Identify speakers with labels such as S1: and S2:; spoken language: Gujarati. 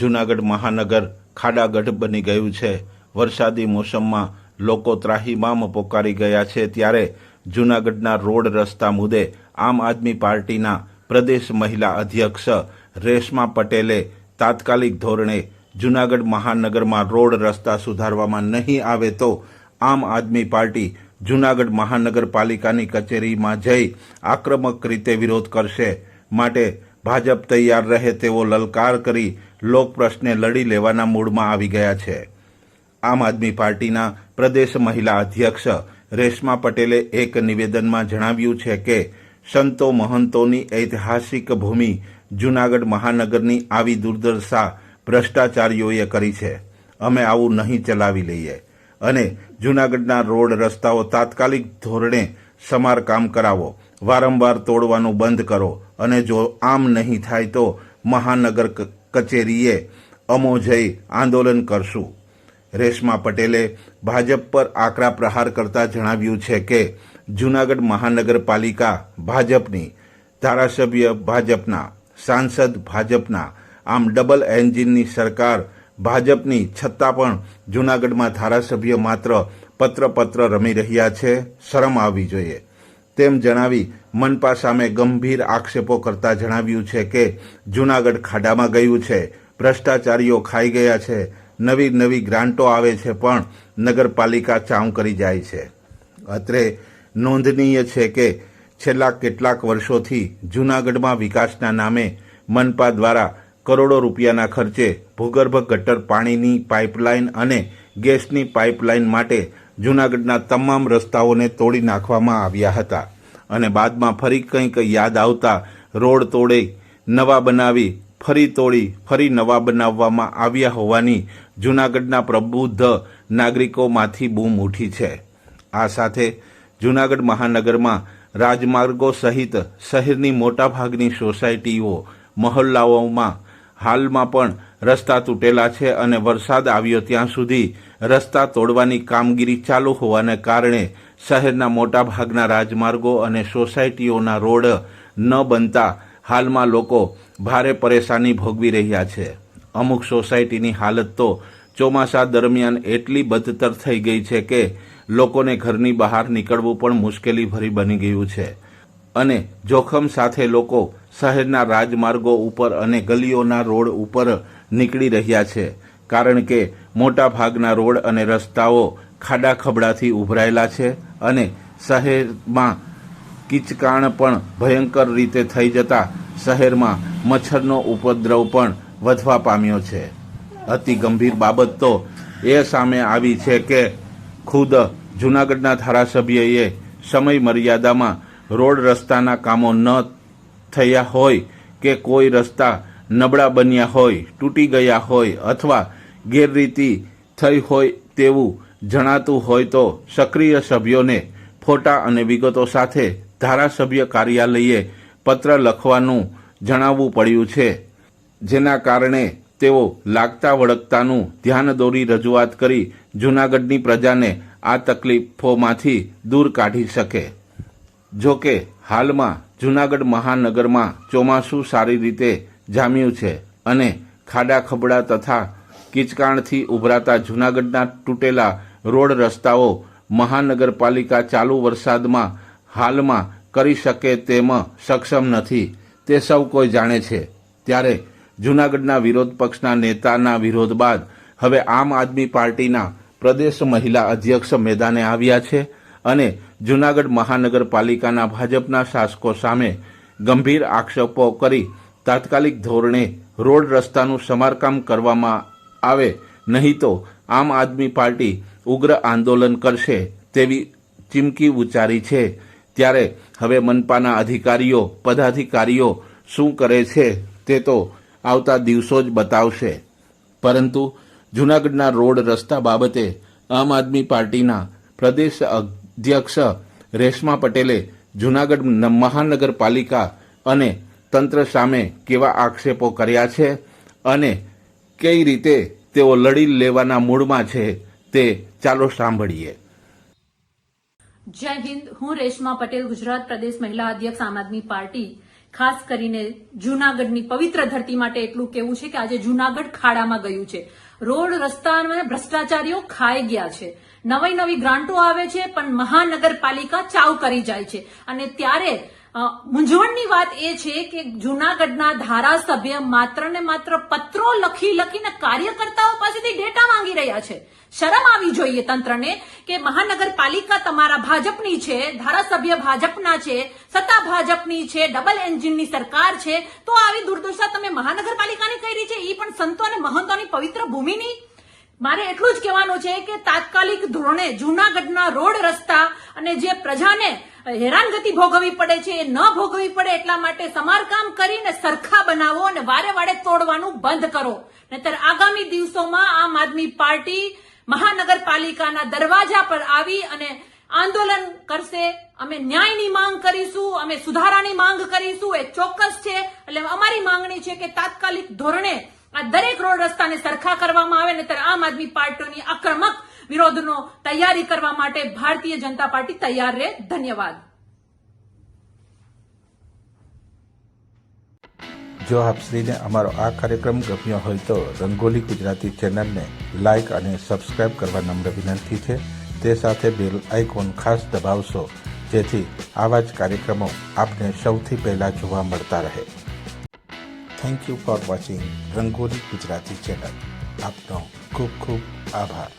S1: જૂનાગઢ મહાનગર ખાડાગઢ બની ગયું છે। વરસાદી મોસમમાં લોકો ત્રાહિમામ પોકારી ગયા છે, ત્યારે જૂનાગઢના રોડ રસ્તા મુદ્દે આમ આદમી પાર્ટીના પ્રદેશ મહિલા અધ્યક્ષ રેશમા પટેલે તાત્કાલિક ધોરણે જૂનાગઢ મહાનગરમાં રોડ રસ્તા સુધારવામાં નહીં આવે તો આમ આદમી પાર્ટી જૂનાગઢ મહાનગરપાલિકાની કચેરીમાં જઈ આક્રમક રીતે વિરોધ કરશે। માટે ભાજપ તૈયાર રહે તેવો લલકાર કરી લોકપ્રશ્ને લડી લેવાના મૂડમાં આવી ગયા છે। આમ આદમી પાર્ટીના પ્રદેશ મહિલા અધ્યક્ષ રેશમા પટેલે એક નિવેદનમાં જણાવ્યું છે કે સંતો મહંતોની ઐતિહાસિક ભૂમિ જૂનાગઢ મહાનગરની આવી દુર્દશા ભ્રષ્ટાચારીઓએ કરી છે। અમે આવું નહીં ચલાવી લઈએ અને જૂનાગઢના રોડ રસ્તાઓ તાત્કાલિક ધોરણે સમારકામ કરાવો, વારંવાર તોડવાનું બંધ કરો અને જો આમ નહીં થાય તો મહાનગર કચેરીએ અમો જઈ આંદોલન કરશું। રેશમા પટેલે ભાજપ પર આકરા પ્રહાર કરતા જણાવ્યું છે કે જૂનાગઢ મહાનગરપાલિકા ભાજપની, ધારાસભ્ય ભાજપના, સાંસદ ભાજપના, આમ ડબલ એન્જિનની સરકાર ભાજપની છતાં પણ જૂનાગઢમાં ધારાસભ્ય માત્ર પત્ર રમી રહ્યા છે। શરમ આવવી જોઈએ તેમ જણાવી મનપા સામે ગંભીર આક્ષેપો કરતા જણાવ્યું છે કે જૂનાગઢ ખાડામાં ગયું છે, ભ્રષ્ટાચારીઓ ખાઈ ગયા છે, નવી ગ્રાન્ટો આવે છે પણ નગરપાલિકા ચાઉં કરી જાય છે। અત્રે નોંધનીય છે કે છેલ્લા કેટલાક વર્ષોથી જૂનાગઢમાં વિકાસના નામે મનપા દ્વારા કરોડો રૂપિયાના ખર્ચે ભૂગર્ભ ગટર પાણીની પાઇપલાઇન અને ગેસની પાઇપલાઇન માટે જૂનાગઢના તમામ રસ્તાઓને તોડી નાખવામાં આવ્યા હતા અને બાદમાં ફરી કંઈક યાદ આવતા રોડ તોડી નવા બનાવી ફરી તોડી ફરી નવા બનાવવામાં આવ્યા હોવાની જૂનાગઢના પ્રબુદ્ધ નાગરિકોમાંથી બૂમ ઉઠી છે। આ સાથે જૂનાગઢ મહાનગરમાં રાજમાર્ગો સહિત શહેરની મોટાભાગની સોસાયટીઓ, મહોલ્લાઓમાં હાલમાં પણ રસ્તા તૂટેલા છે અને વરસાદ આવ્યો ત્યાં સુધી રસ્તા તોડવાની કામગીરી ચાલુ હોવાને કારણે શહેરના મોટાભાગના રાજમાર્ગો અને સોસાયટીઓના રોડ ન બનતા હાલમાં લોકો ભારે પરેશાની ભોગવી રહ્યા છે। અમુક સોસાયટીની હાલત તો ચોમાસા દરમિયાન એટલી બદતર થઈ ગઈ છે કે લોકોને ઘરની બહાર નીકળવું પણ મુશ્કેલી ભરી બની ગયું છે અને જોખમ સાથે લોકો શહેરના રાજમાર્ગો ઉપર અને ગલીઓના રોડ ઉપર નીકળી રહ્યા છે, કારણ કે મોટા ભાગના રોડ અને રસ્તાઓ ખાડા ખબડાથી ઉભરાયેલા છે અને શહેરમાં કીચકાણ પણ ભયંકર રીતે થઈ જતા શહેરમાં મચ્છરનો ઉપદ્રવ પણ વધવા પામ્યો છે। અતિ ગંભીર બાબત તો એ સામે આવી છે કે ખુદ જૂનાગઢના ધારાસભ્યએ સમય મર્યાદામાં રોડ રસ્તાના કામો ન થયા હોય કે કોઈ રસ્તા નબળા બન્યા હોય, તૂટી ગયા હોય અથવા ગેરરીતિ થઈ હોય તેવું જણાતું હોય તો સક્રિય સભ્યોને ફોટા અને વિગતો સાથે ધારાસભ્ય કાર્યાલયે પત્ર લખવાનું જણાવવું પડ્યું છે, જેના કારણે તેઓ લાગતા વળગતાનું ધ્યાન દોરી રજૂઆત કરી જૂનાગઢની પ્રજાને આ તકલીફોમાંથી દૂર કાઢી શકે। જો કે હાલમાં જૂનાગઢ મહાનગરમાં ચોમાસું સારી રીતે જામ્યું છે અને ખાડા ખબડા તથા કીચકાણથી ઉભરાતા જૂનાગઢના તૂટેલા રોડ રસ્તાઓ મહાનગરપાલિકા ચાલુ વરસાદમાં હાલમાં કરી શકે તેમ સક્ષમ નથી, તે સૌ કોઈ જાણે છે। ત્યારે જૂનાગઢના વિરોધ પક્ષના નેતાના વિરોધ બાદ હવે આમ આદમી પાર્ટીના પ્રદેશ મહિલા અધ્યક્ષ મેદાને આવ્યા છે અને જૂનાગઢ મહાનગરપાલિકાના ભાજપના શાસકો સામે ગંભીર આક્ષેપો કરી તાત્કાલિક ધોરણે રોડ રસ્તાનું સમારકામ કરવામાં આવે, નહીં તો આમ આદમી પાર્ટી ઉગ્ર આંદોલન કરશે તેવી ચીમકી ઉચ્ચારી છે। ત્યારે હવે મનપાના અધિકારીઓ, પદાધિકારીઓ શું કરે છે તે તો આવતા દિવસો જ બતાવશે, પરંતુ જૂનાગઢના રોડ રસ્તા બાબતે આમ આદમી પાર્ટીના પ્રદેશ અધ્યક્ષ રેશમા પટેલે જૂનાગઢ મહાનગરપાલિકા અને તંત્ર સામે કેવા આક્ષેપો કર્યા છે અને કઈ રીતે તેઓ લડી લેવાના મૂડમાં છે તે ચાલો સાંભળીએ।
S2: જય હિન્દ, હું રેશમા પટેલ, ગુજરાત પ્રદેશ મહિલા અધ્યક્ષ આમ આદમી પાર્ટી ખાસ કરીને જૂનાગઢની પવિત્ર ધરતી માટે એટલું કહેવું છે કે આજે જૂનાગઢ ખાડામાં ગયું છે. રોડ રસ્તામાં ભ્રષ્ટાચારીઓ ખાઈ ગયા છે. નવી ગ્રાન્ટો આવે છે પણ મહાનગરપાલિકા ચાવ કરી જાય છે. અને ત્યારે મૂંઝવણની વાત એ છે કે જૂનાગઢના ધારાસભ્ય માત્ર ને માત્ર પત્રો લખીને કાર્યકર્તાઓ પાસેથી ડેટા માંગી રહ્યા છે. શરમ આવી જોઈએ તંત્રને કે મહાનગરપાલિકા તમારા ભાજપની છે, ધારાસભ્ય ભાજપના છે, સત્તા ભાજપની છે, ડબલ એન્જિનની સરકાર છે, તો આવી દુર્દશા તમે મહાનગરપાલિકાની કરી છે, એ પણ સંતો અને મહંતોની પવિત્ર ભૂમિની. મારે એટલું જ કહેવાનું છે કે તાત્કાલિક ધોરણે જૂનાગઢના રોડ રસ્તા અને જે પ્રજાને હેરાનગતિ ભોગવવી પડે છે એ ન ભોગવવી પડે એટલા માટે સમારકામ કરીને સરખા બનાવો અને વારે તોડવાનું બંધ કરો. નહીતર આગામી દિવસોમાં આમ આદમી પાર્ટી મહાનગરપાલિકાના દરવાજા પર આવી અને આંદોલન કરશે. અમે ન્યાયની માંગ કરીશું, અમે સુધારાની માંગ કરીશું, એ ચોક્કસ છે. એટલે અમારી માંગણી છે કે તાત્કાલિક ધોરણે આ દરેક રોડ રસ્તાને સરખા કરવામાં આવે. નહીતર આમ આદમી પાર્ટીની આક્રમક વિરોધનો તૈયારી કરવા માટે ભારતીય જનતા પાર્ટી તૈયાર રહે. ધન્યવાદ.
S1: જો આપશ્રીને અમારો આ કાર્યક્રમ ગમ્યો હોય તો રંગોલી ગુજરાતી ચેનલને લાઇક અને સબસ્ક્રાઇબ કરવા નમ્ર વિનંતી છે. તે સાથે બેલ આઇકોન ખાસ દબાવશો જેથી આવા જ કાર્યક્રમો આપને સૌથી પહેલા જોવા મળતા રહે. Thank you for watching rangoli Gujarati channel. આપનો ખૂબ ખૂબ આભાર.